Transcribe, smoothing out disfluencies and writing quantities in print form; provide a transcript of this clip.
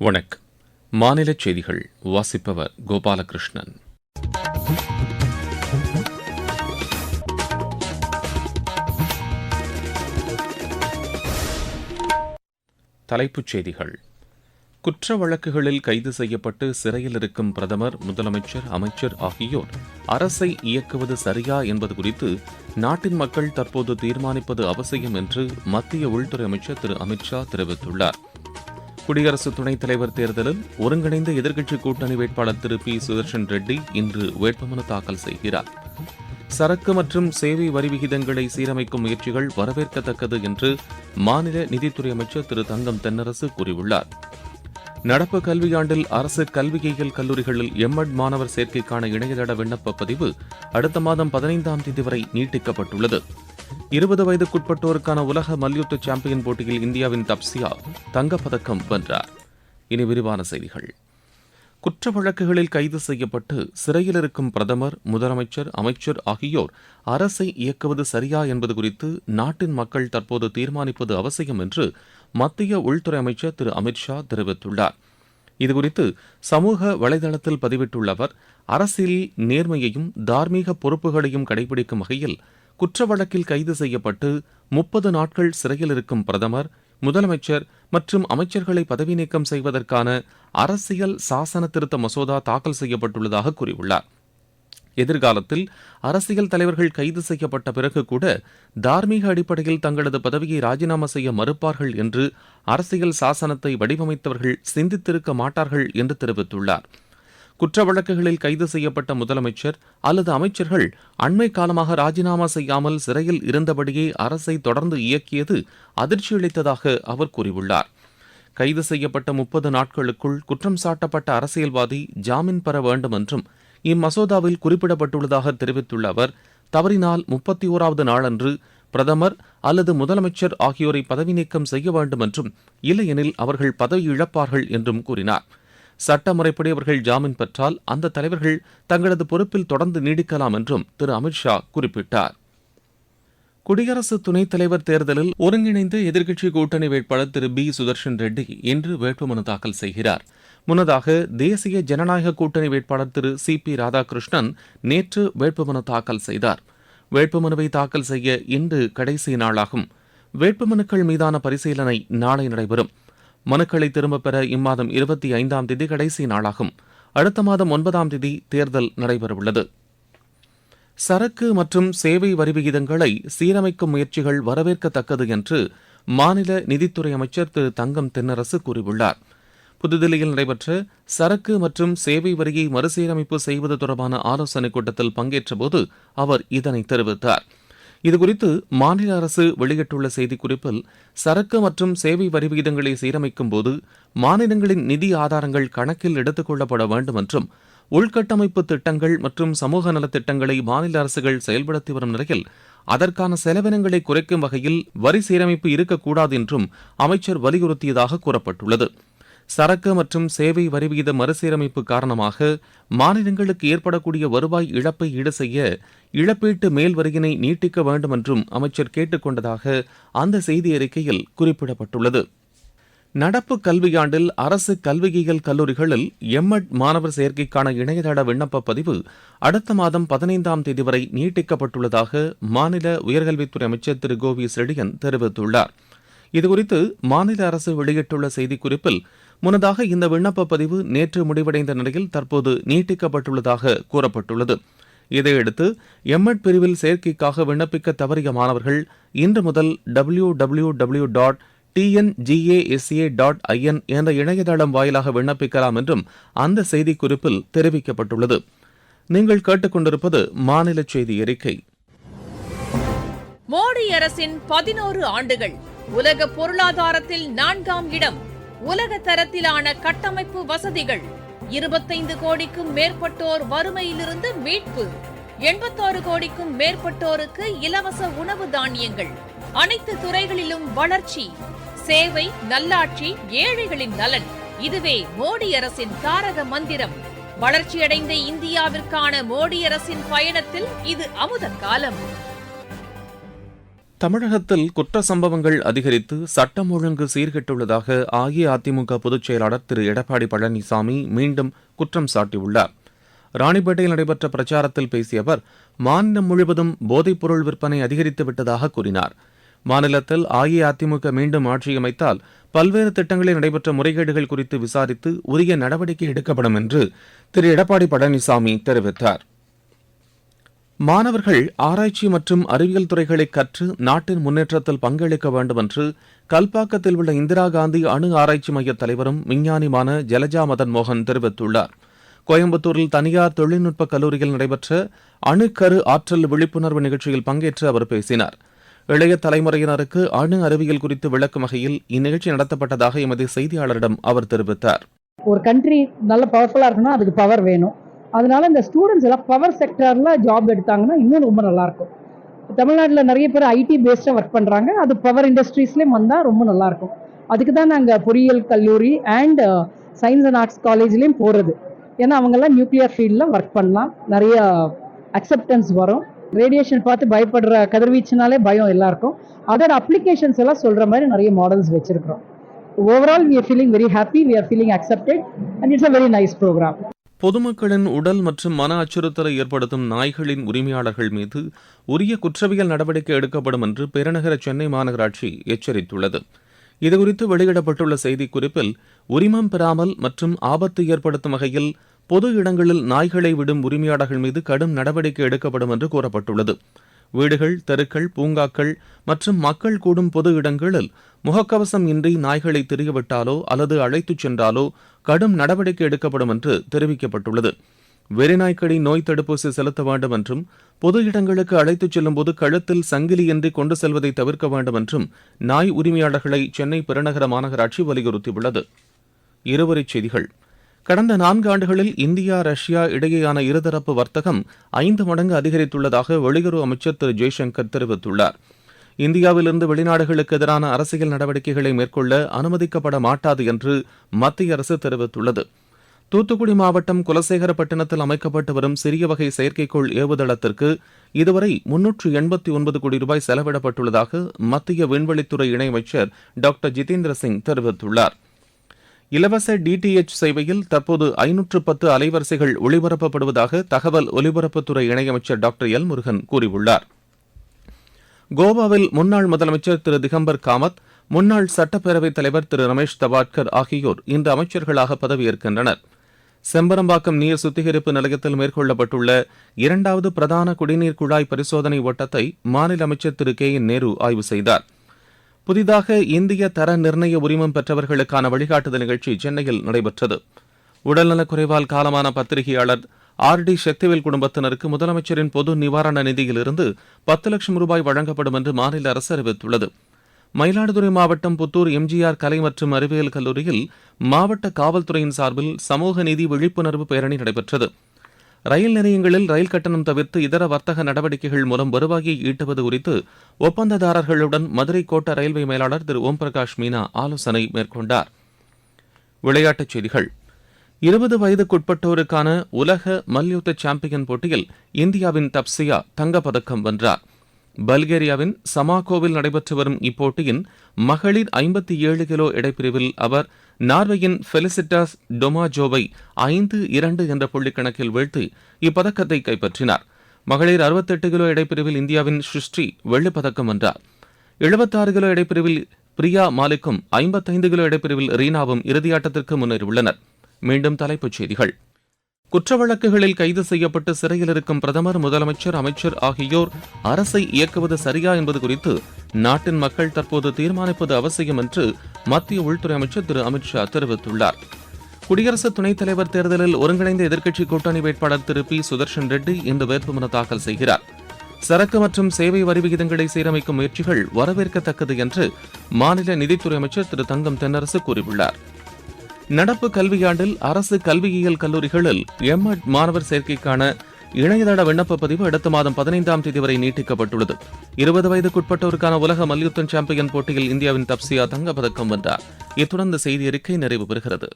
வணக்கம். மாநில செய்திகள் வாசிப்பவர் கோபாலகிருஷ்ணன். தலைப்புச் செய்திகள். குற்ற வழக்குகளில் கைது செய்யப்பட்டு சிறையில் இருக்கும் பிரதமர், முதலமைச்சர், அமைச்சர் ஆகியோர் அரசை இயக்குவது சரியா என்பது குறித்து நாட்டின் மக்கள் தற்போது தீர்மானிப்பது அவசியம் என்று மத்திய உள்துறை அமைச்சர் திரு அமித் ஷா தெரிவித்துள்ளார். குடியரசு துணைத் தலைவர் தேர்தலில் ஒருங்கிணைந்த எதிர்க்கட்சி கூட்டணி வேட்பாளர் திரு பி சுதர்ஷன் ரெட்டி இன்று வேட்புமனு தாக்கல் செய்கிறார். சரக்கு மற்றும் சேவை வரி விகிதங்களை சீரமைக்கும் முயற்சிகள் வரவேற்கத்தக்கது என்று மாநில நிதித்துறை அமைச்சர் திரு தங்கம் தென்னரசு கூறியுள்ளார். நடப்பு கல்வியாண்டில் அரசு கல்வியியல் கல்லூரிகளில் எம்.எட் மாணவர் சேர்க்கைக்கான இணையதள விண்ணப்ப பதிவு அடுத்த மாதம் 15ஆம் தேதி வரை நீட்டிக்கப்பட்டுள்ளது. 20 வயதுக்குட்பட்டோருக்கான உலக மல்யுத்த சாம்பியன் போட்டியில் இந்தியாவின் தப்சியா தங்கப்பதக்கம் வென்றார். இனி விரிவான செய்திகள். குற்ற வழக்குகளில் கைது செய்யப்பட்டு சிறையில் இருக்கும் பிரதமர், முதலமைச்சர், அமைச்சர் ஆகியோர் அரசை இயக்குவது சரியா என்பது குறித்து நாட்டின் மக்கள் தற்போது தீர்மானிப்பது அவசியம் என்று மத்திய உள்துறை அமைச்சர் திரு அமித் ஷா தெரிவித்துள்ளார். இதுகுறித்து சமூக வலைதளத்தில் பதிவிட்டுள்ள அவர், அரசியலில் நேர்மையையும் தார்மீக பொறுப்புகளையும் கடைபிடிக்கும் வகையில் குற்ற வழக்கில் கைது செய்யப்பட்டு 30 நாட்கள் சிறையில் இருக்கும் பிரதமர், முதலமைச்சர் மற்றும் அமைச்சர்களை பதவி நீக்கம் செய்வதற்கான அரசியல் சாசன திருத்த மசோதா தாக்கல் செய்யப்பட்டுள்ளதாக கூறியுள்ளார். எதிர்காலத்தில் அரசியல் தலைவர்கள் கைது செய்யப்பட்ட பிறகு கூட தார்மீக அடிப்படையில் தங்களது பதவியை ராஜினாமா செய்ய மறுப்பார்கள் என்று அரசியல் சாசனத்தை வடிவமைத்தவர்கள் சிந்தித்திருக்க மாட்டார்கள் என்று தெரிவித்துள்ளார். குற்ற வழக்குகளில் கைது செய்யப்பட்ட முதலமைச்சர் அல்லது அமைச்சர்கள் அண்மை காலமாக ராஜினாமா செய்யாமல் சிறையில் இருந்தபடியே அரசை தொடர்ந்து இயக்கியது அதிர்ச்சியளித்ததாக அவர் கூறியுள்ளார். கைது செய்யப்பட்ட 30 நாட்களுக்குள் குற்றம் சாட்டப்பட்ட அரசியல்வாதி ஜாமீன் பெற வேண்டும் என்றும் இம்மசோதாவில் குறிப்பிடப்பட்டுள்ளதாக தெரிவித்துள்ள அவர், தவறினால் 31வது நாளன்று பிரதமர் அல்லது முதலமைச்சர் ஆகியோரை பதவி நீக்கம் செய்ய வேண்டும் என்றும், இல்லையெனில் அவர்கள் பதவி இழப்பார்கள் என்றும் கூறினார். சட்ட முறைப்படி அவர்கள் ஜாமீன் பெற்றால் அந்த தலைவர்கள் தங்களது பொறுப்பில் தொடர்ந்து நீடிக்கலாம் என்றும் திரு அமித் ஷா குறிப்பிட்டார். குடியரசு துணைத் தலைவர் தேர்தலில் ஒருங்கிணைந்த எதிர்க்கட்சி கூட்டணி வேட்பாளர் திரு பி சுதர்ஷன் ரெட்டி இன்று வேட்புமனு தாக்கல் செய்கிறார். முன்னதாக தேசிய ஜனநாயக கூட்டணி வேட்பாளர் திரு சி பி ராதாகிருஷ்ணன் நேற்று வேட்புமனு தாக்கல் செய்தார். வேட்புமனுவை தாக்கல் செய்ய இன்று கடைசி நாளாகும். வேட்புமனுக்கள் மீதான பரிசீலனை நாளை நடைபெறும். மனுக்களை திரும்பப் பெற இம்மாதம் 25ஆம் தேதி கடைசி நாளாகும். அடுத்த மாதம் 9ஆம் தேதி தேர்தல் நடைபெறவுள்ளது. சரக்கு மற்றும் சேவை வரி விகிதங்களை சீரமைக்கும் முயற்சிகள் வரவேற்கத்தக்கது என்று மாநில நிதித்துறை அமைச்சர் திரு தங்கம் தென்னரசு கூறியுள்ளார். புதுதில்லியில் நடைபெற்ற சரக்கு மற்றும் சேவை வரியை மறுசீரமைப்பு செய்வது தொடர்பான ஆலோசனைக் கூட்டத்தில் பங்கேற்றபோது அவர் இதனை தெரிவித்தார். இதுகுறித்து மாநில அரசு வெளியிட்டுள்ள செய்திக்குறிப்பில், சரக்கு மற்றும் சேவை வரி விகிதங்களை சீரமைக்கும் போது மாநிலங்களின் நிதி ஆதாரங்கள் கணக்கில் எடுத்துக் கொள்ளப்பட வேண்டும் என்றும், உள்கட்டமைப்பு திட்டங்கள் மற்றும் சமூக நலத்திட்டங்களை மாநில அரசுகள் செயல்படுத்தி வரும் நிலையில் அதற்கான செலவினங்களை குறைக்கும் வகையில் வரி சீரமைப்பு இருக்கக்கூடாது என்றும் அமைச்சர் வலியுறுத்தியதாக கூறப்பட்டுள்ளது. சரக்கு மற்றும் சேவை வரி விகித மறுசீரமைப்பு காரணமாக மாநிலங்களுக்கு ஏற்படக்கூடிய வருவாய் இழப்பை ஈடு செய்ய இழப்பீட்டு மேல் வரியினை நீட்டிக்க வேண்டும் என்றும் அமைச்சர் கேட்டுக் கொண்டதாக அந்த செய்தி அறிக்கையில் குறிப்பிடப்பட்டுள்ளது. நடப்பு கல்வியாண்டில் அரசு கல்வியியல் கல்லூரிகளில் எம்.எட் மாணவர் சேர்க்கைக்கான இணையதள விண்ணப்ப பதிவு அடுத்த மாதம் 15ஆம் தேதி வரை நீட்டிக்கப்பட்டுள்ளதாக மாநில உயர்கல்வித்துறை அமைச்சர் திரு கோவி செழியன் தெரிவித்துள்ளார். இதுகுறித்து மாநில அரசு வெளியிட்டுள்ள செய்திக்குறிப்பில், முன்னதாக இந்த விண்ணப்ப பதிவு நேற்று முடிவடைந்த நிலையில் தற்போது நீட்டிக்கப்பட்டுள்ளதாக கூறப்பட்டுள்ளது. இதையடுத்து எம்.எட் பிரிவில் சேர்க்கைக்காக விண்ணப்பிக்க தவறிய மாணவர்கள் இன்று முதல் www.tngasa.in என்ற இணையதளம் வாயிலாக விண்ணப்பிக்கலாம் என்றும் அந்த செய்திக்குறிப்பில் தெரிவிக்கப்பட்டுள்ளது. நீங்கள் கேட்டுக்கொண்டிருப்பது மாநில செய்தி அறிக்கை. மோடி அரசின் 11 ஆண்டுகள். உலக பொருளாதாரத்தில் 4ஆம் இடம். உலக தரத்திலான கட்டமைப்பு வசதிகள். 25 கோடிக்கும் மேற்பட்டோர் வறுமையிலிருந்து மீட்பு. 86 கோடிக்கும் மேற்பட்டோருக்கு இலவச உணவு தானியங்கள். அனைத்து துறைகளிலும் வளர்ச்சி. சேவை, நல்லாட்சி, ஏழைகளின் நலன். இதுவே மோடி அரசின் தாரக மந்திரம். வளர்ச்சியடைந்த இந்தியாவிற்கான மோடி அரசின் பயணத்தில் இது அமுத காலம். தமிழகத்தில் குற்ற சம்பவங்கள் அதிகரித்து சட்டம் ஒழுங்கு சீர்கெட்டுள்ளதாக அஇஅதிமுக பொதுச் செயலாளர் திரு எடப்பாடி பழனிசாமி மீண்டும் குற்றம் சாட்டியுள்ளார். ராணிப்பேட்டையில் நடைபெற்ற பிரச்சாரத்தில் பேசிய அவர், மாநிலம் முழுவதும் போதைப்பொருள் விற்பனை அதிகரித்து விட்டதாக கூறினார். மாநிலத்தில் அஇஅதிமுக மீண்டும் ஆட்சி அமைத்தால் பல்வேறு திட்டங்களில் நடைபெற்ற முறைகேடுகள் குறித்து விசாரித்து உரிய நடவடிக்கை எடுக்கப்படும் என்று திரு எடப்பாடி பழனிசாமி தெரிவித்தார். மாணவர்கள் ஆராய்ச்சி மற்றும் அறிவியல் துறைகளை கற்று நாட்டின் முன்னேற்றத்தில் பங்களிக்க வேண்டும் என்று கல்பாக்கத்தில் உள்ள இந்திரா காந்தி அணு ஆராய்ச்சி மைய தலைவரும் விஞ்ஞானியுமான ஜலஜா மதன் மோகன் தெரிவித்துள்ளார். கோயம்புத்தூரில் தனியார் தொழில்நுட்ப கல்லூரியில் நடைபெற்ற அணுக்கரு ஆற்றல் விழிப்புணர்வு நிகழ்ச்சியில் பங்கேற்று அவர் பேசினார். இளைய தலைமுறையினருக்கு அணு அறிவியல் குறித்து விளக்கும் வகையில் இந்நிகழ்ச்சி நடத்தப்பட்டதாக எமது செய்தியாளரிடம் அவர் தெரிவித்தார். ஒரு கண்ட்ரி நல்ல பவர்ஃபுல்லாக இருக்குன்னா அதுக்கு பவர் வேணும். அதனால இந்த ஸ்டூடெண்ட்ஸ் எல்லாம் பவர் செக்டரில் ஜாப் எடுத்தாங்கன்னா இன்னும் ரொம்ப நல்லாயிருக்கும். தமிழ்நாட்டில் நிறைய பேர் ஐடி பேஸ்டாக ஒர்க் பண்ணுறாங்க. அது பவர் இண்டஸ்ட்ரீஸ்லேயும் வந்தால் ரொம்ப நல்லாயிருக்கும். அதுக்கு தான் நாங்கள் பொறியியல் கல்லூரி அண்ட் சயின்ஸ் அண்ட் ஆர்ட்ஸ் காலேஜ்லேயும் போகிறது. ஏன்னா அவங்கெல்லாம் நியூக்ளியர் ஃபீல்டில் ஒர்க் பண்ணலாம், நிறைய அக்செப்டன்ஸ் வரும். ரேடியேஷன் பார்த்து பயப்படுற கதிர்வீச்சுனாலே பயம் எல்லாருக்கும். அதோட அப்ளிகேஷன்ஸ் எல்லாம் சொல்கிற மாதிரி நிறைய மாடல்ஸ் வச்சுருக்கிறோம். Overall we are feeling very happy, we are feeling accepted and it's a very nice program. பொதுமக்களின் உடல் மற்றும் மன அச்சுறுத்தலை ஏற்படுத்தும் நாய்களின் உரிமையாளர்கள் மீது உரிய குற்றவியல் நடவடிக்கை எடுக்கப்படும் என்று பெருநகர சென்னை மாநகராட்சி எச்சரித்துள்ளது. இதுகுறித்து வெளியிடப்பட்டுள்ள செய்திக்குறிப்பில், உரிமம் பெறாமல் மற்றும் ஆபத்து ஏற்படுத்தும் வகையில் பொது இடங்களில் நாய்களை விடும் உரிமையாளர்கள் மீது கடும் நடவடிக்கை எடுக்கப்படும் என்று கூறப்பட்டுள்ளது. வீடுகள், தெருக்கள், பூங்காக்கள் மற்றும் மக்கள் கூடும் பொது இடங்களில் முகக்கவசம் இன்றி நாய்களை திரியவிட்டாலோ அல்லது அழைத்துச் சென்றாலோ கடும் நடவடிக்கை எடுக்கப்படும் என்று தெரிவிக்கப்பட்டுள்ளது. வெறிநாய்க்கடி நோய் தடுப்பூசி செலுத்த வேண்டும் என்றும் பொது இடங்களுக்கு அழைத்துச் செல்லும்போது கழுத்தில் சங்கிலியின்றி கொண்டு செல்வதை தவிர்க்க வேண்டும் என்றும் நாய் உரிமையாளர்களை சென்னை பெருநகர மாநகராட்சி வலியுறுத்தியுள்ளது. இருவரிச் செய்திகள். கடந்த 4 ஆண்டுகளில் இந்தியா ரஷ்யா இடையேயான இருதரப்பு வர்த்தகம் 5 மடங்கு அதிகரித்துள்ளதாக வெளியுறவு அமைச்சர் திரு ஜெய்சங்கர் தெரிவித்துள்ளார். இந்தியாவிலிருந்து வெளிநாடுகளுக்கு எதிரான அரசியல் நடவடிக்கைகளை மேற்கொள்ள அனுமதிக்கப்பட மாட்டாது என்று மத்திய அரசு தெரிவித்துள்ளது. தூத்துக்குடி மாவட்டம் குலசேகரப்பட்டினத்தில் அமைக்கப்பட்டு வரும் சிறிய வகை செயற்கைக்கோள் ஏவுதளத்திற்கு இதுவரை 389 கோடி ரூபாய் செலவிடப்பட்டுள்ளதாக மத்திய விண்வெளித்துறை இணையமைச்சர் டாக்டர் ஜிதேந்திர சிங் தெரிவித்துள்ளார். இலவச டிடிஎச் சேவையில் தற்போது 510 அலைவரிசைகள் ஒளிபரப்பப்படுவதாக தகவல் ஒலிபரப்புத்துறை இணையமைச்சர் டாக்டர் எல் முருகன் கூறியுள்ளார். கோவாவில் முன்னாள் முதலமைச்சர் திரு திகம்பர் காமத், முன்னாள் சட்டப்பேரவைத் தலைவர் திரு ரமேஷ் தவாட்கர் ஆகியோர் இன்று அமைச்சர்களாக பதவியேற்கின்றனர். செம்பரம்பாக்கம் நீர் சுத்திகரிப்பு நிலையத்தில் மேற்கொள்ளப்பட்டுள்ள 2வது பிரதான குடிநீர் குழாய் பரிசோதனை ஓட்டத்தை மாநில அமைச்சர் திரு கே என் நேரு ஆய்வு செய்தார். புதிதாக இந்திய தர நிர்ணய உரிமம் பெற்றவர்களுக்கான வழிகாட்டுதல் நிகழ்ச்சி சென்னையில் நடைபெற்றது. உடல்நலக்குறைவால் காலமான பத்திரிகையாளர் RD சக்திவேல் குடும்பத்தினருக்கு முதலமைச்சரின் பொது நிவாரண நிதியிலிருந்து 10 லட்சம் ரூபாய் வழங்கப்படும் என்று மாநில அரசு அறிவித்துள்ளது. மயிலாடுதுறை மாவட்டம் புத்தூர் எம்ஜிஆர் கலை மற்றும் அறிவியல் கல்லூரியில் மாவட்ட காவல்துறையின் சார்பில் சமூக நீதி விழிப்புணர்வு பேரணி நடைபெற்றது. ரயில் நிலையங்களில் ரயில் கட்டணம் தவிர்த்து இதர வர்த்தக நடவடிக்கைகள் மூலம் வருவாயை ஈட்டுவது குறித்து ஒப்பந்ததாரர்களுடன் மதுரை கோட்ட ரயில்வே மேலாளர் திரு ஓம் பிரகாஷ் மீனா ஆலோசனை மேற்கொண்டார். விளையாட்டுச் செய்திகள். 20 வயதுக்குட்பட்டோருக்கான உலக மல்யுத்த சாம்பியன் போட்டியில் இந்தியாவின் தப்சியா தங்கப்பதக்கம் வென்றார். பல்கேரியாவின் சமாகோவில் நடைபெற்று வரும் இப்போட்டியின் மகளிர் 57 கிலோ எடைப்பிரிவில் அவர் நார்வேயின் ஃபெலிசிட்டாஸ் டொமாஜோவை 5-2 என்ற புள்ளிக்கணக்கில் வீழ்த்தி இப்பதக்கத்தை கைப்பற்றினார். மகளிர் 68 கிலோ எடைப்பிரிவில் இந்தியாவின் ஸ்ருஷ்டி வெள்ளிப்பதக்கம் வென்றார். 76 கிலோ எடைப்பிரிவில் பிரியா மாலிக்கும் 55 கிலோ எடைப்பிரிவில் ரீனாவும் இறுதியாட்டத்திற்கு முன்னேறியுள்ளனர். மீண்டும் தலைப்புச் செய்திகள். குற்ற வழக்குகளில் கைது செய்யப்பட்டு சிறையில் இருக்கும் பிரதமர், முதலமைச்சர், அமைச்சர் ஆகியோர் அரசை இயக்குவது சரியா என்பது குறித்து நாட்டின் மக்கள் தற்போது தீர்மானிப்பது அவசியம் என்று மத்திய உள்துறை அமைச்சர் திரு அமித்ஷா தெரிவித்துள்ளார். குடியரசு துணைத் தலைவர் தேர்தலில் ஒருங்கிணைந்த எதிர்க்கட்சி கூட்டணி வேட்பாளர் திரு பி சுதர்ஷன் ரெட்டி இன்று வேட்புமனு தாக்கல் செய்கிறார். சரக்கு மற்றும் சேவை வரி விகிதங்களை சீரமைக்கும் முயற்சிகள் வரவேற்கத்தக்கது என்று மாநில நிதித்துறை அமைச்சர் திரு தங்கம் தென்னரசு கூறியுள்ளார். நடப்பு கல்வியாண்டில் அரசு கல்வியியல் கல்லூரிகளில் M.Ed மாணவர் சேர்க்கைக்கான இணையதள விண்ணப்ப பதிவு அடுத்த மாதம் 15ஆம் தேதி வரை நீட்டிக்கப்பட்டுள்ளது. 20 வயதுக்குட்பட்டோருக்கான உலக மல்யுத்த சாம்பியன் போட்டியில் இந்தியாவின் தப்சியா தங்கப்பதக்கம் வென்றார். இத்துடன் இந்த செய்தி அறிக்கை நிறைவு பெறுகிறது.